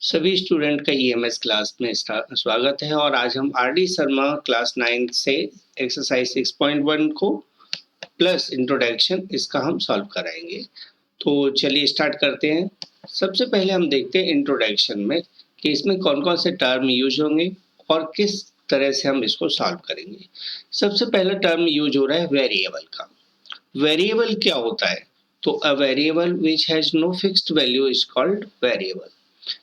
सभी स्टूडेंट का EMS class में स्वागत है और आज हम आर डी शर्मा क्लास 9 से एक्सरसाइज 6.1 को प्लस इंट्रोडक्शन इसका हम सॉल्व कराएंगे। तो चलिए स्टार्ट करते हैं। सबसे पहले हम देखते हैं इंट्रोडक्शन में कि इसमें कौन कौन से टर्म यूज होंगे और किस तरह से हम इसको सॉल्व करेंगे। सबसे पहला टर्म यूज हो रहा है वेरिएबल का। वेरिएबल क्या होता है? तो a variable which has no fixed value is called variable.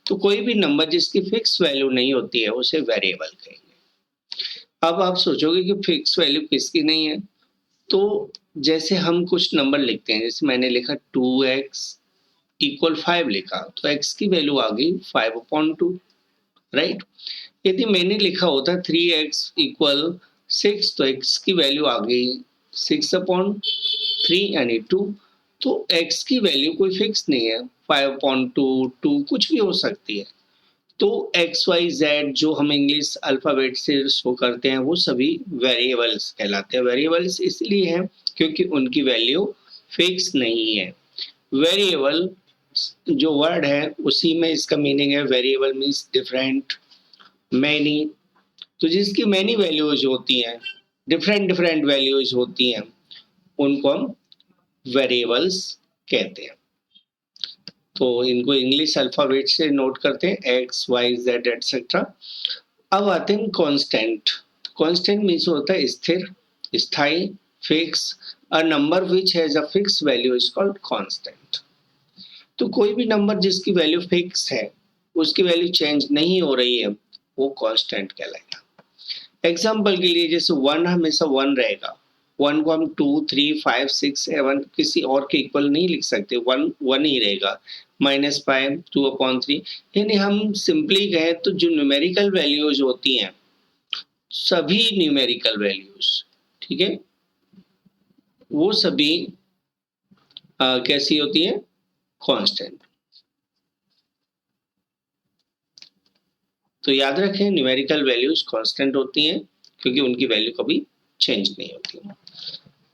तो कोई भी नंबर जिसकी फिक्स वैल्यू नहीं होती है उसे वेरिएबल कहेंगे। अब आप सोचोगे कि फिक्स वैल्यू किसकी नहीं है, तो जैसे हम कुछ नंबर लिखते हैं, जैसे मैंने लिखा 2x इक्वल 5 लिखा, तो x की वैल्यू आ गई 5/2, राइट। यदि मैंने लिखा होता 3x इक्वल 6, तो x की वैल्यू आ गई 6/3 यानी 2। तो x की वैल्यू कोई फिक्स नहीं है, 5/2, 2 कुछ भी हो सकती है। तो एक्स वाई जेड जो हम इंग्लिश अल्फाबेट से शो करते हैं वो सभी वेरिएबल्स कहलाते हैं। वेरिएबल्स इसलिए हैं क्योंकि उनकी वैल्यू फिक्स नहीं है। वेरिएबल जो वर्ड है उसी में इसका मीनिंग है। Variable means different, many. तो जिसकी मैनी वैल्यूज होती हैं, डिफरेंट डिफरेंट वैल्यूज होती हैं, उनको हम वेरिएबल्स कहते हैं। तो इनको इंग्लिश अल्फाबेट से नोट करते हैं, एक्स वाई जेड एटसेट्रा। अब आते हैं कांस्टेंट। कांस्टेंट मीन्स होता है स्थिर, स्थायी, fix. A number which has a fix value is called constant. तो कोई भी नंबर जिसकी वैल्यू फिक्स है, उसकी वैल्यू चेंज नहीं हो रही है, वो कांस्टेंट कहलाएगा। एग्जाम्पल के लिए जैसे 1 हमेशा 1 रहेगा। 1 को हम 2, 3, 5, 6, 7 किसी और के इक्वल नहीं लिख सकते। 1 1 ही रहेगा। -5, 2/3। यानी हम सिंपली कहें तो जो न्यूमेरिकल वैल्यूज होती हैं, सभी न्यूमेरिकल वैल्यूज, ठीक है, वो सभी कैसी होती है? कांस्टेंट। तो याद रखें, न्यूमेरिकल वैल्यूज कांस्टेंट होती हैं क्योंकि उनकी वैल्यू कभी चेंज नहीं होती।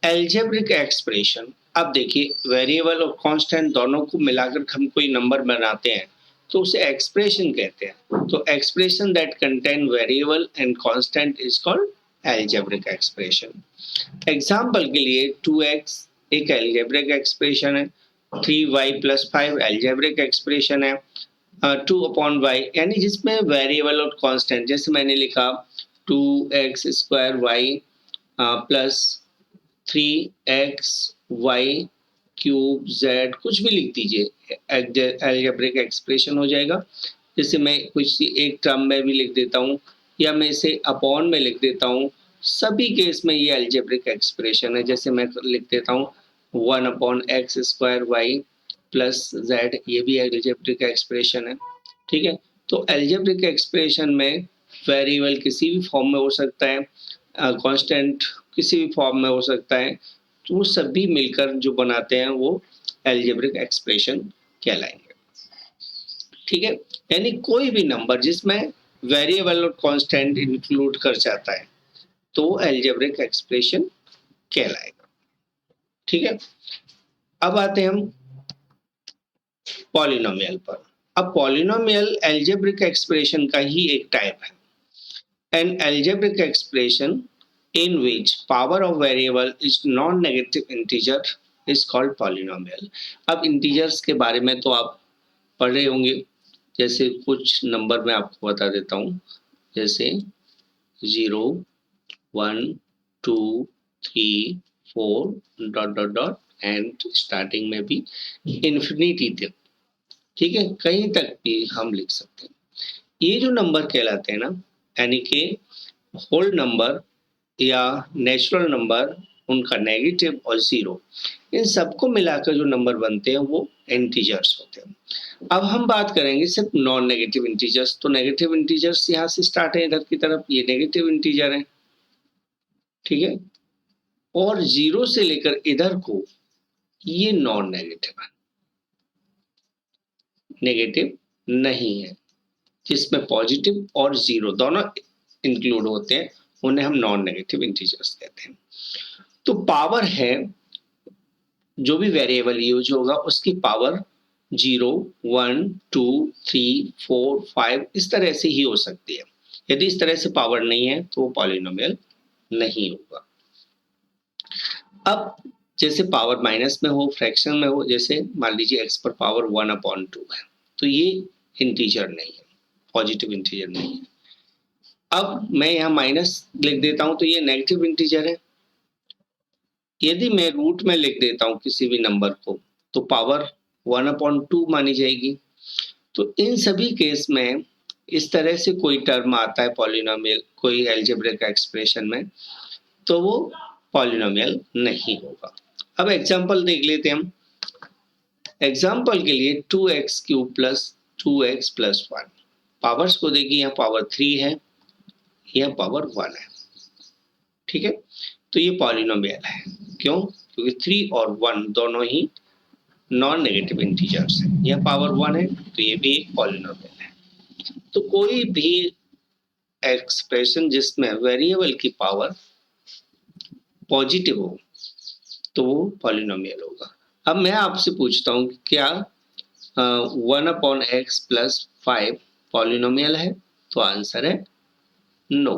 Algebraic expression. अब देखिए, वेरिएबल और कांस्टेंट दोनों को मिलाकर हम कोई नंबर बनाते हैं तो उसे एक्सप्रेशन कहते हैं। तो expression that contain variable and constant is called algebraic expression. Example के लिए 2x एक एल्जेब्रिक एक्सप्रेशन है, 3y + 5 एल्जेब्रिक एक्सप्रेशन है, 2/y यानी जिसमें वेरिएबल और कांस्टेंट, जैसे मैंने लिखा 2x² प्लस 3xy³ z, कुछ भी लिख दीजिए, एल्जेब्रिक एक्सप्रेशन हो जाएगा। जैसे मैं कुछ एक टर्म में भी लिख देता हूँ या मैं इसे अपॉन में लिख देता हूँ, सभी केस में ये एल्जेब्रिक एक्सप्रेशन है। जैसे मैं लिख देता हूँ 1/x² प्लस z, ये भी एल्जेब्रिक एक्सप्रेशन है, ठीक है। तो एल्जेब्रिक एक्सप्रेशन में वेरिएबल किसी भी फॉर्म में हो सकता है, कांस्टेंट किसी भी फॉर्म में हो सकता है। तो वो सभी मिलकर जो बनाते हैं वो एल्जेब्रिक एक्सप्रेशन कहलाएंगे, ठीक है। यानी कोई भी नंबर जिसमें वेरिएबल और कांस्टेंट इंक्लूड कर जाता है तो एल्जेब्रिक एक्सप्रेशन कहलाएगा, ठीक है। अब आते हैं हम पॉलिनोमियल पर। अब पॉलिनोमियल एल्जेब्रिक एक्सप्रेशन का ही एक टाइप है। An algebraic expression in which power of variable is non-negative integer is called polynomial. अब इंटीजर्स के बारे में तो आप पढ़ रहे होंगे। जैसे कुछ नंबर मैं आपको बता देता हूँ, जैसे 0, 1, 2, 3, 4 dot dot dot and starting में भी इन्फिनिटी तक, ठीक है, कहीं तक भी हम लिख सकते हैं। ये जो नंबर कहलाते हैं ना, यानी कि होल नंबर या नेचुरल नंबर, उनका नेगेटिव और जीरो, इन सबको मिलाकर जो नंबर बनते हैं वो इंटीजर्स होते हैं। अब हम बात करेंगे सिर्फ नॉन नेगेटिव इंटीजर्स। तो नेगेटिव इंटीजर्स यहाँ से स्टार्ट है, इधर की तरफ ये नेगेटिव इंटीजर है, ठीक है। और जीरो से लेकर इधर को ये नॉन नेगेटिव है, नेगेटिव नहीं है, जिसमें पॉजिटिव और जीरो दोनों इंक्लूड होते हैं, उन्हें हम नॉन नेगेटिव इंटीजर्स कहते हैं। तो पावर है, जो भी वेरिएबल यूज होगा उसकी पावर 0, 1, 2, 3, 4, 5 इस तरह से ही हो सकती है। यदि इस तरह से पावर नहीं है तो वो पॉलिनोमियल नहीं होगा। अब जैसे पावर माइनस में हो, फ्रैक्शन में हो, जैसे मान लीजिए x पर पावर 1/2 है, तो ये इंटीजर नहीं है, पॉजिटिव इंटीजर नहीं है। अब मैं यहाँ माइनस लिख देता हूं तो ये नेगेटिव इंटीजर है। यदि मैं रूट में लिख देता हूं किसी भी नंबर को तो पावर 1/2 मानी जाएगी। तो इन सभी केस में इस तरह से कोई टर्म आता है पॉलिनोमियल कोई अलजेब्रिक एक्सप्रेशन में, तो वो पॉलिनोमियल नहीं होगा। अब एग्जांपल देख लेते हैं हम। एग्जांपल के लिए 2x³ plus 2x plus 1, powers को देखिए, यहाँ पावर 3 है, यहाँ पावर 1 है। ठीक है, तो ये पॉलिनोमियल है। क्यों? क्योंकि 3 और 1 दोनों ही नॉन नेगेटिव इंटीजर्स है। यह पावर 1 है तो ये भी एक पॉलिनोमियल है। तो कोई भी एक्सप्रेशन जिसमें वेरिएबल की पावर पॉजिटिव हो तो वो पॉलिनोमियल होगा। अब मैं आपसे पूछता हूँ कि क्या 1/x प्लस 5 पॉलिनोमियल है? तो आंसर है नो।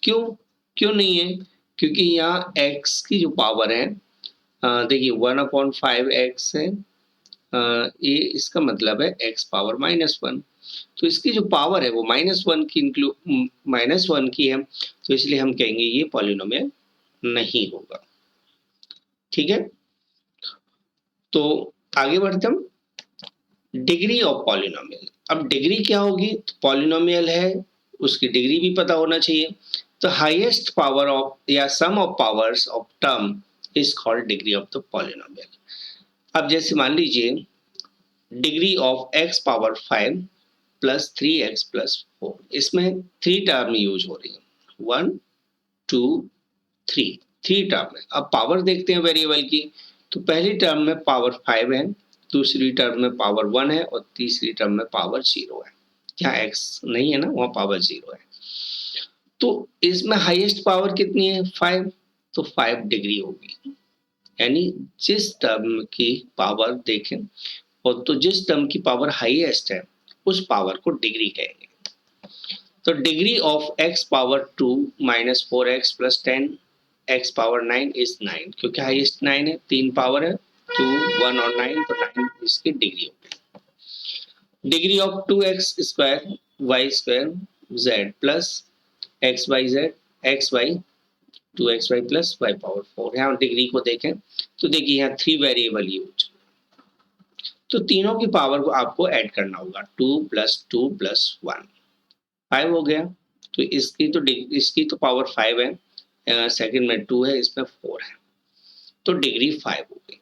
क्यों? क्यों नहीं है? क्योंकि यहाँ x की जो पावर है, देखिए 1/5x है, ये इसका मतलब है x पावर -1, तो इसकी जो पावर है वो -1 की है, तो इसलिए हम कहेंगे ये पॉलिनोमियल नहीं होगा। ठीक है, तो आगे बढ़ते हम। Degree of polynomial. अब डिग्री क्या होगी? तो पॉलिनोमियल है, उसकी डिग्री भी पता होना चाहिए। तो हाईएस्ट पावर ऑफ या sum of powers of term is called degree of the polynomial. अब जैसे मान लीजिए degree of x power 5 plus 3x plus 4, इसमें 3 टर्म यूज हो रही है, 1, 2, 3 टर्म है। अब पावर देखते हैं वेरिएबल की, तो पहली टर्म में पावर 5 है, दूसरी टर्म में पावर 1 है और तीसरी टर्म में पावर 0 है। यहाँ x नहीं है ना, वहाँ पावर 0 है। तो इसमें हाईएस्ट पावर कितनी है? 5, तो 5 डिग्री होगी। यानी जिस टर्म की पावर देखें और तो जिस टर्म की पावर हाईएस्ट है उस पावर को डिग्री कहेंगे। तो degree of x power 2 minus 4x plus 10 x power 9 is 9, क्योंकि हाईएस्ट 9 है, 3 पावर है, 2, 1 और 9, तो 9 इसकी डिग्री हो गई। Degree of 2x square y square z plus x y z x y 2xy plus y power 4। यहाँ डिग्री को देखें तो देखिए यहाँ 3 वेरिएबल यूज, तो तीनों की पावर को आपको ऐड करना होगा। 2 + 2 + 1 5 हो गया। तो इसकी तो पावर 5 है, सेकंड में 2 है, इसमें 4 है, तो डिग्री 5 हो गई।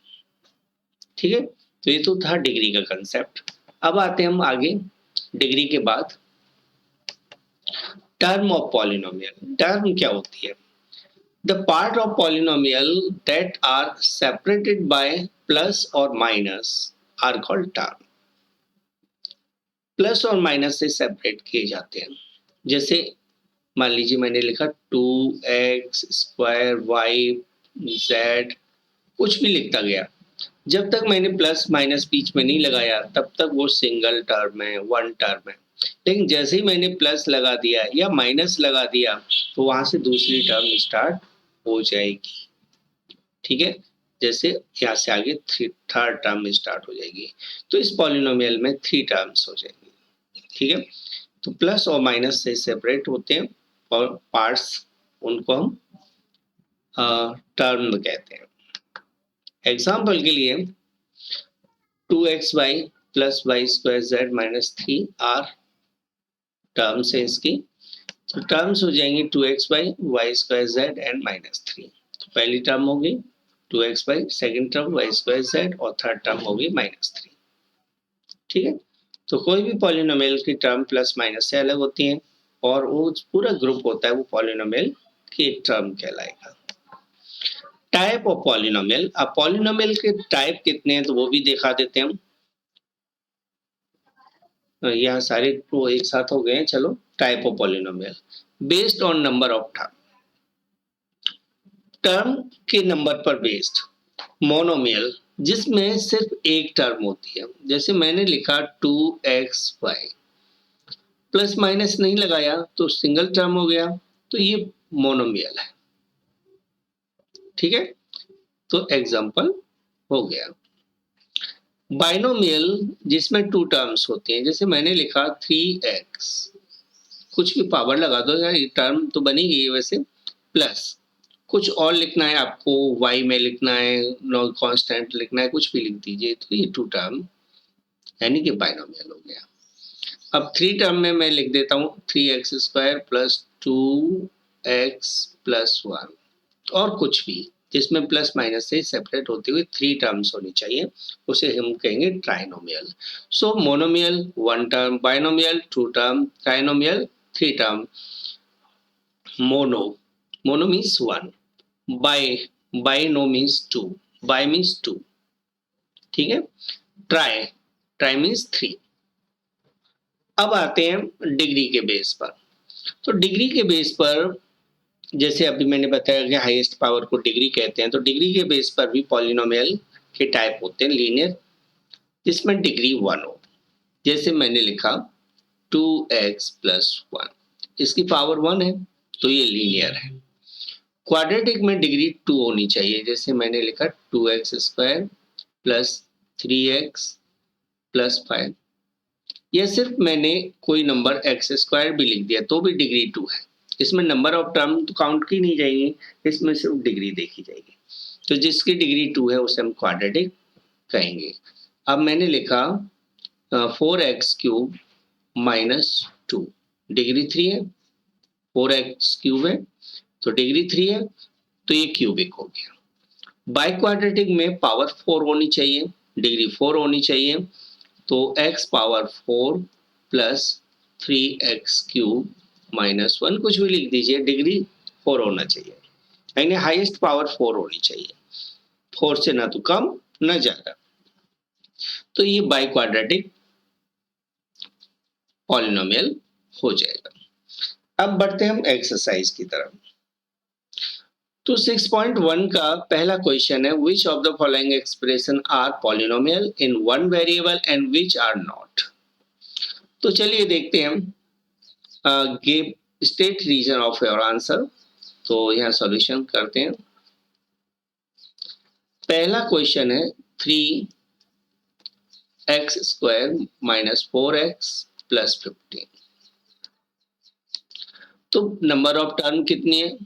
ठीक है, तो ये तो था डिग्री का कंसेप्ट। अब आते हैं हम आगे डिग्री के बाद टर्म ऑफ पॉलिनोमियल। टर्म क्या होती है? The part of polynomial that are separated by plus or minus are called term. Plus और माइनस से सेपरेट किए जाते हैं। जैसे मान लीजिए मैंने लिखा 2x² y z, कुछ भी लिखता गया, जब तक मैंने प्लस माइनस बीच में नहीं लगाया तब तक वो सिंगल टर्म है, वन टर्म है। लेकिन जैसे ही मैंने प्लस लगा दिया या माइनस लगा दिया तो वहां से दूसरी टर्म स्टार्ट हो जाएगी। ठीक है, जैसे यहाँ से आगे थर्ड टर्म स्टार्ट हो जाएगी। तो इस पॉलिनोमियल में 3 टर्म्स हो जाएंगी। ठीक है, तो प्लस और माइनस से सेपरेट होते हैं और पार्ट्स, उनको हम टर्म कहते हैं। एग्जाम्पल के लिए 2xy plus y² z minus 3 are terms है इसकी, तो टर्म्स हो जाएंगी 2xy y² z एंड -3। तो पहली टर्म होगी 2xy, second term y² z और थर्ड टर्म होगी -3। ठीक है, तो कोई भी पॉलिनोमियल की टर्म प्लस माइनस से अलग होती है और वो पूरा ग्रुप होता है वो पॉलिनोमियल की एक टर्म कहलाएगा। Type of polynomial. अब पॉलिनोमियल के टाइप कितने हैं तो वो भी दिखा देते हैं हम। यहाँ सारे तो एक साथ हो गए हैं। चलो, type of polynomial based on number of term. Term के नंबर पर बेस्ड मोनोमियल जिसमें सिर्फ एक टर्म होती है। जैसे मैंने लिखा 2xy, प्लस माइनस नहीं लगाया तो सिंगल टर्म हो गया, तो ये मोनोमियल है। ठीक है, तो एग्जाम्पल हो गया। बाइनोमियल जिसमें टू टर्म्स होती हैं, जैसे मैंने लिखा 3x, कुछ भी पावर लगा दो यार, ये टर्म तो बनेगी है वैसे, प्लस कुछ और लिखना है आपको, y में लिखना है, नॉन कांस्टेंट लिखना है, कुछ भी लिख दीजिए, तो ये टू टर्म यानी कि बाइनोमियल हो गया। अब थ्री टर्म में मैं लिख देता हूँ 3x² प्लस 2x प्लस 1, और कुछ भी जिसमें प्लस माइनस से सेपरेट होते हुए थ्री टर्म्स होनी चाहिए, उसे हम कहेंगे trinomial. So monomial one term, binomial two term, trinomial three term, mono, mono means one, bino means two, bi means two. ठीक है, ट्राई, ट्राई मीन्स थ्री। अब आते हैं डिग्री के बेस पर। तो डिग्री के बेस पर, जैसे अभी मैंने बताया कि हाईएस्ट पावर को डिग्री कहते हैं, तो डिग्री के बेस पर भी पॉलिनोमियल के टाइप होते हैं लीनियर, जिसमें डिग्री 1 हो। जैसे मैंने लिखा 2x प्लस 1, इसकी पावर 1 है, तो ये लीनियर है। क्वाड्रेटिक में डिग्री 2 होनी चाहिए, जैसे मैंने लिखा 2x² प्लस 3x प्लस 5, या सिर्फ मैंने कोई नंबर x² भी लिख दिया तो भी डिग्री 2 है। इसमें नंबर ऑफ टर्म तो काउंट की नहीं जाएंगी, इसमें सिर्फ डिग्री देखी जाएगी। तो जिसकी डिग्री 2 है उसे हम क्वाड्रेटिक कहेंगे। अब मैंने लिखा 4x³ माइनस 2, डिग्री 3 है, 4x³ है तो डिग्री 3 है, तो ये क्यूबिक हो गया। बाई क्वाड्रेटिक में पावर 4 होनी चाहिए, डिग्री 4 होनी चाहिए, तो x power 4 plus 3x³ minus 1, कुछ भी लिख दीजिए, डिग्री 4 होना चाहिए, यानी हाईएस्ट पावर 4 होनी चाहिए, 4 से ना तो कम ना ज्यादा। तो ये बाई क्वाड्रेटिक पॉलिनोमियल हो जाएगा। अब बढ़ते हैं हम एक्सरसाइज की तरफ। तो 6.1 का पहला क्वेश्चन है, which of the following expression are polynomial in one variable and which are not. तो चलिए देखते हैं हम। Give state reason of your answer. तो यहाँ सॉल्यूशन करते हैं। पहला क्वेश्चन है 3x² माइनस 4x प्लस 15। तो नंबर ऑफ टर्म कितनी है,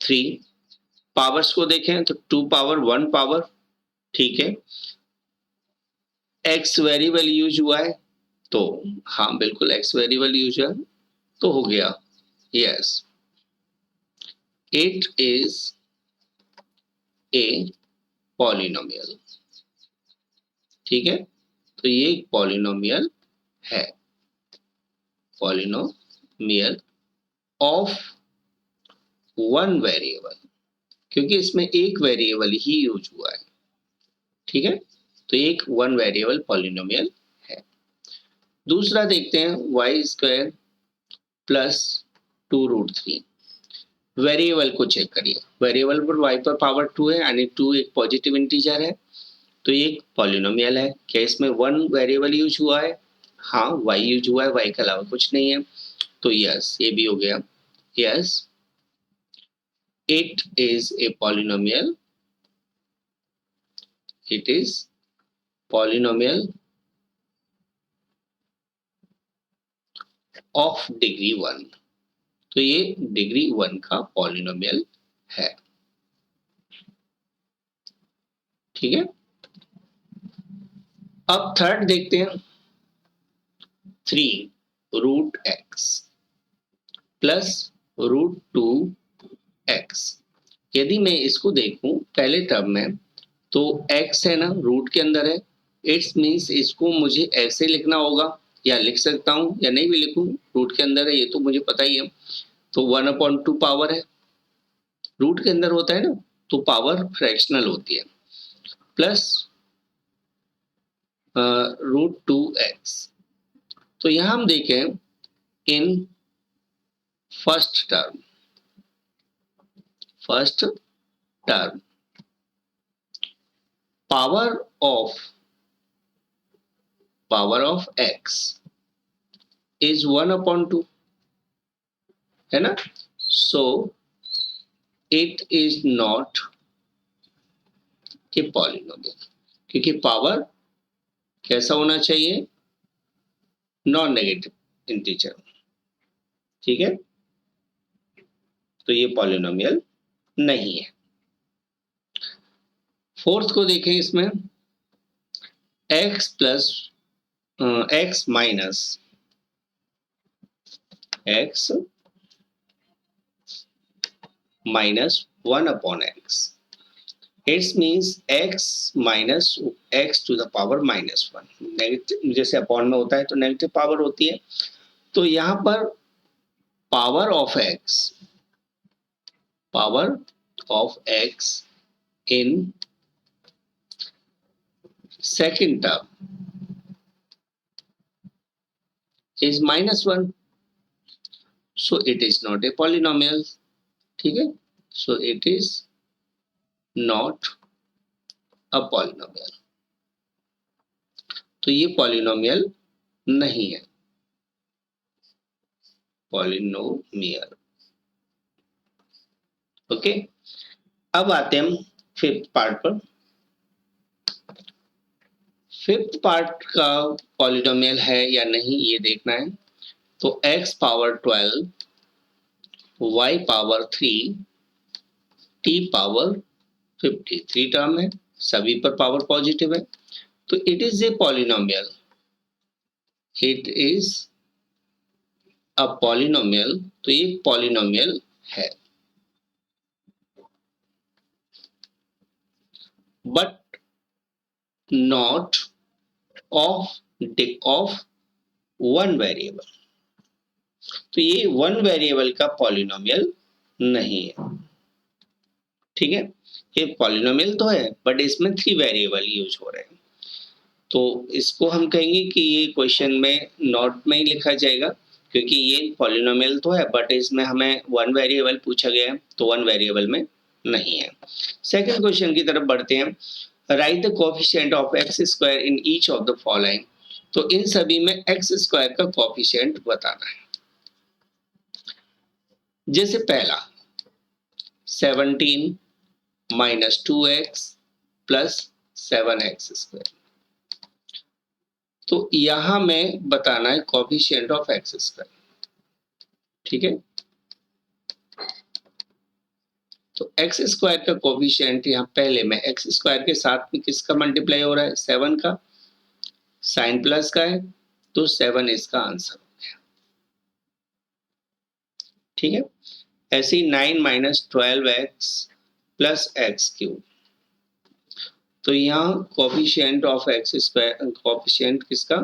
3। पावर्स को देखें तो 2 पावर 1 पावर, ठीक है। x वेरिएबल यूज हुआ है, तो हाँ बिल्कुल x वेरिएबल यूज है, तो हो गया yes, it is a polynomial. ठीक है, तो ये एक पॉलिनोमियल है, पॉलिनोमियल ऑफ वन वेरिएबल, क्योंकि इसमें एक वेरिएबल ही यूज हुआ है। ठीक है, तो एक वन वेरिएबल पॉलिनोमियल है। दूसरा देखते हैं y² प्लस 2√3। वेरिएबल को चेक करिए, वेरिएबल पर y पर पावर 2 है, यानी 2 एक पॉजिटिव इंटीजर है, तो ये एक पॉलिनोमियल है। क्या इसमें वन वेरिएबल यूज हुआ है, हाँ y यूज हुआ है, y के अलावा कुछ नहीं है, तो यस ये भी हो गया yes, it is a polynomial, it is polynomial of degree 1। तो ये डिग्री 1 का पॉलिनोमियल है। ठीक है, अब थर्ड देखते हैं, 3√x प्लस √2x। यदि मैं इसको देखूं पहले टर्म में, तो x है ना, रूट के अंदर है, इट्स मीन्स इसको मुझे ऐसे लिखना होगा, या लिख सकता हूं या नहीं भी लिखूं, रूट के अंदर है ये तो मुझे पता ही है, तो 1/2 पावर है, रूट के अंदर होता है ना, तो पावर फ्रैक्शनल होती है, प्लस √2x। तो यहां हम देखें in first term, first term power of x is 1/2, है ना? So it is not a polynomial, क्योंकि पावर कैसा होना चाहिए? नॉन नेगेटिव इंटीजर, ठीक है? तो ये पॉलिनोमियल नहीं है। फोर्थ को देखें, इसमें x minus x minus 1/x. It means x minus x to the power -1. Negative जैसे अपॉन में होता है तो नेगेटिव पावर होती है, तो यहाँ पर power of x in second term is -1, so it is not a polynomial, ठीक है? So it is not a polynomial, तो ये पॉलिनोमियल नहीं है, पॉलिनोमियल। ओके, अब आते हैं हम फिफ्थ पार्ट पर। फिफ्थ पार्ट का पॉलिनोमियल है या नहीं ये देखना है। तो x power 12, y power 3, t power 50, 3 term है, सभी पर पावर पॉजिटिव है, तो it is a polynomial. It is a polynomial, तो ये पॉलिनोमियल है, but not of one variable. तो ये वन वेरिएबल का पॉलिनोमियल नहीं है, ठीक है? ये पॉलिनोमियल तो है बट इसमें 3 वेरिएबल यूज हो रहे हैं, तो इसको हम कहेंगे कि ये क्वेश्चन में नॉट में ही लिखा जाएगा, क्योंकि ये पॉलिनोमियल तो है बट इसमें हमें वन वेरिएबल पूछा गया है, तो वन वेरिएबल में नहीं है। सेकंड क्वेश्चन की तरफ बढ़ते हैं। Right the coefficient of x square in each of the following. तो इन सभी में एक्स स्क्वायर का कोएफिशिएंट बताना है। जैसे पहला 17 minus 2x plus 7x square, तो यहां में बताना है कोएफिशिएंट ऑफ एक्स स्क्वायर, ठीक है? तो एक्स स्क्वायर का कोएफिशिएंट यहाँ पहले में एक्स स्क्वायर के साथ में किसका मल्टीप्लाई हो रहा है? 7 का, साइन प्लस का है, तो 7 इसका आंसर हो गया, ठीक है? ऐसे ही 9 minus 12x plus x cube, तो यहाँ coefficient of x square, coefficient किसका?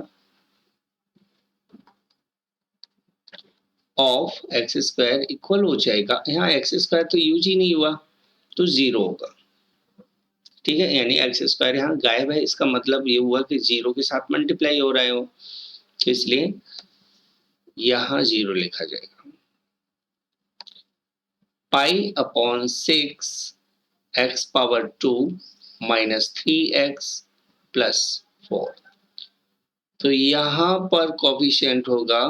ऑफ एक्स स्क्वायर इक्वल हो जाएगा, यहाँ एक्स स्क्वायर तो यूज ही नहीं हुआ तो 0 होगा, ठीक है? यानी एक्स स्क्वायर यहाँ गायब है, इसका मतलब ये हुआ कि 0 के साथ मल्टीप्लाई हो रहा है वो, तो इसलिए यहाँ 0 लिखा जाएगा। Pi upon 6 x power 2 minus 3x plus 4, तो यहाँ पर कोएफिशिएंट होगा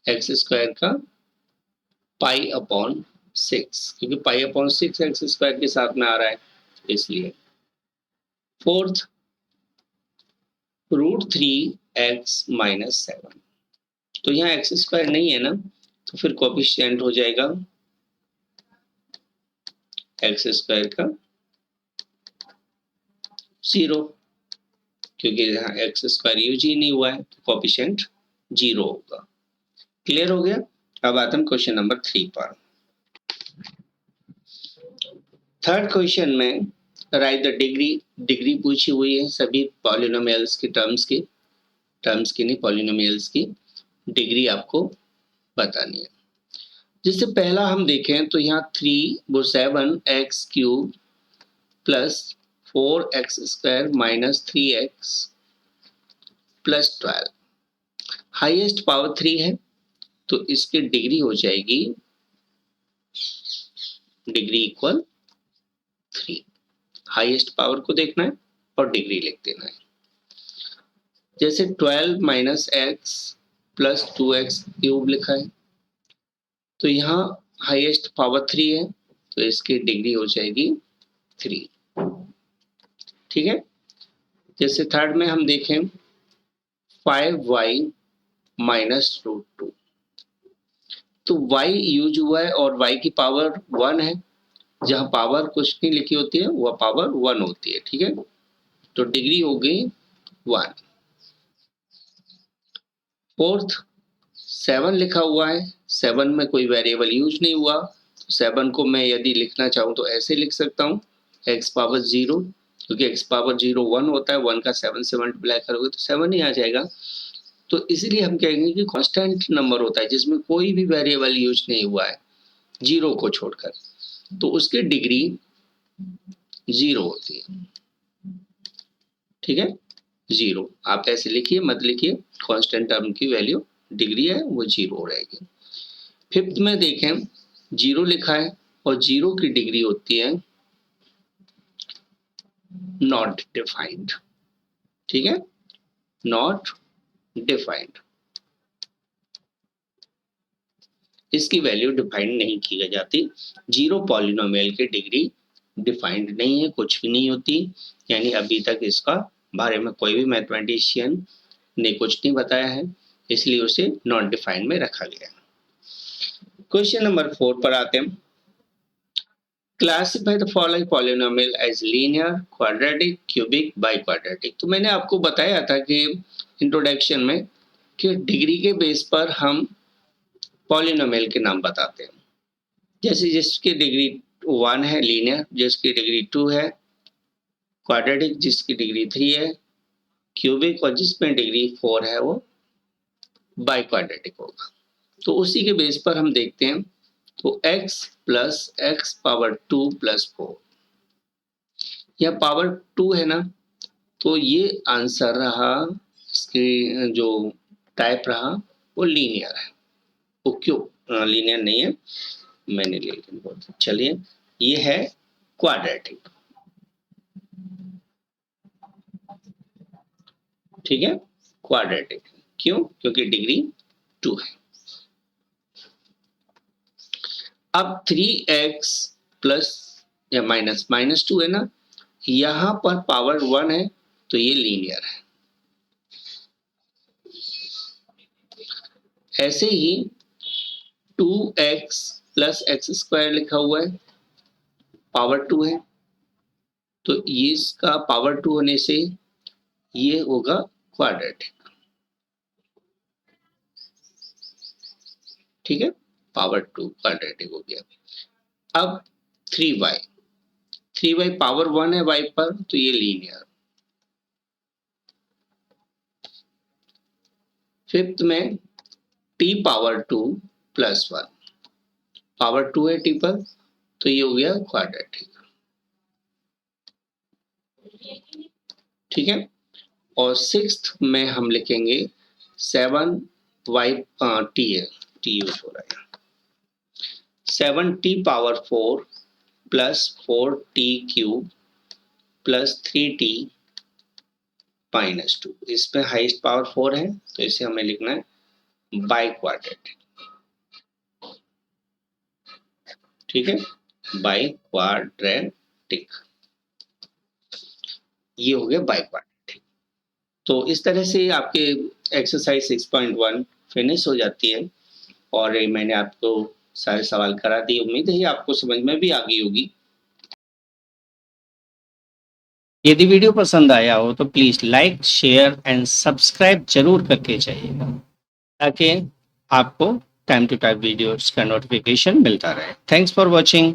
एक्स स्क्वायर का पाई अपॉन 6, क्योंकि पाई अपॉन 6 एक्स स्क्वायर के साथ में आ रहा है इसलिए। फोर्थ √3x माइनस 7, तो यहाँ एक्स स्क्वायर नहीं है ना, तो फिर कोएफिशिएंट हो जाएगा एक्स स्क्वायर का 0, क्योंकि यहाँ एक्स स्क्वायर यूज ही नहीं हुआ है, तो कोएफिशिएंट 0 होगा। क्लियर हो गया? अब आते हैं क्वेश्चन नंबर 3 पर। थर्ड क्वेश्चन में राइट द डिग्री पूछी हुई है सभी पॉलिनोमियल्स की, टर्म्स की नहीं, पॉलिनोमियल्स की डिग्री आपको बतानी है। जिससे पहला हम देखें तो यहाँ 7x³ plus 4x square minus 3x plus 12, highest power 3 है, तो इसकी डिग्री हो जाएगी डिग्री इक्वल 3। हाईएस्ट पावर को देखना है और डिग्री लिख देना है। जैसे 12 minus x plus 2x cube लिखा है, तो यहाँ हाईएस्ट पावर 3 है, तो इसकी डिग्री हो जाएगी 3। ठीक है। जैसे थर्ड में हम देखें 5y माइनस रूट 2, तो y यूज हुआ है और y की पावर 1 है, जहां पावर कुछ नहीं लिखी होती है वह पावर 1 होती है। ठीक है, तो डिग्री हो गई 1। फोर्थ 7 लिखा हुआ है, 7 में कोई वेरिएबल यूज नहीं हुआ, तो 7 को मैं यदि लिखना चाहूँ तो ऐसे लिख सकता हूँ x पावर 0, क्योंकि x पावर 0 1 होता है, 1 का 7 से मल्टीप्लाई करोगे तो 7 ही आ जाएगा। तो इसीलिए हम कहेंगे कि कांस्टेंट नंबर होता है जिसमें कोई भी वेरिएबल यूज नहीं हुआ है, 0 को छोड़कर, तो उसकी डिग्री 0 होती है। ठीक है, 0 आप ऐसे लिखिए, मत लिखिए, कांस्टेंट टर्म की वैल्यू डिग्री है वो 0 रहेगी। फिफ्थ में देखें 0 लिखा है और 0 की डिग्री होती है नॉट डिफाइंड। ठीक है, नॉट डिफाइंड, इसकी वैल्यू डिफाइंड नहीं की जाती। 0 पॉलिनोमियल की डिग्री डिफाइंड नहीं है, कुछ भी नहीं होती, यानी अभी तक इसका बारे में कोई भी मैथमेटिशियन ने कुछ नहीं बताया है, इसलिए उसे नॉट डिफाइंड में रखा गया। क्वेश्चन नंबर 4 पर आते हैं। Classify the following polynomial as linear, quadratic, cubic, biquadratic. तो मैंने आपको बताया था कि इंट्रोडक्शन में कि डिग्री के बेस पर हम पॉलिनोमियल के नाम बताते हैं। जैसे जिसकी डिग्री 1 है लीनियर, जिसकी डिग्री 2 है क्वाड्रेटिक, जिसकी डिग्री 3 है क्यूबिक, और जिसमें डिग्री 4 है वो बाइक्वाड्रेटिक होगा। तो उसी के बेस पर हम देखते हैं। तो x plus x power 2 plus 4, यह पावर 2 है ना, तो ये आंसर रहा, इसकी जो टाइप रहा वो लीनियर है। वो क्यों लीनियर नहीं है, मैंने लेकिन बोल, चलिए ये है क्वाड्रेटिक। ठीक है, क्वाड्रेटिक क्यों, क्योंकि डिग्री 2 है। अब 3x प्लस या माइनस माइनस 2 है ना, यहां पर पावर 1 है, तो ये लीनियर है। ऐसे ही 2x प्लस एक्स स्क्वायर लिखा हुआ है, पावर 2 है, तो ये इसका पावर 2 होने से ये होगा क्वाड्रेटिक। ठीक है, पावर 2 क्वाड्रेटिक हो गया। अब 3y पावर 1 है y पर, तो ये लीनियर। फिफ्थ में t पावर 2 प्लस 1, पावर 2 है t पर, तो ये हो गया क्वाड्रेटिक। ठीक है, और सिक्स्थ में हम लिखेंगे 7y t है, t यूज हो रहा है, 7t power 4 plus 4t cube plus 3t minus 2। इसमें हाईएस्ट पावर 4 है, तो इसे हमें लिखना है बाइक्वाड्रेटिक। ठीक है, बाइक्वाड्रेटिक, ये हो गया बाइक्वाड्रेटिक। तो इस तरह से आपके एक्सरसाइज 6.1 फिनिश हो जाती है, और मैंने आपको सारे सवाल करा दिए। उम्मीद है आपको समझ में भी आ गई होगी। यदि वीडियो पसंद आया हो तो please like, share and subscribe जरूर करके जाइएगा, ताकि आपको टाइम टू टाइम वीडियोस का नोटिफिकेशन मिलता रहे। Thanks for watching.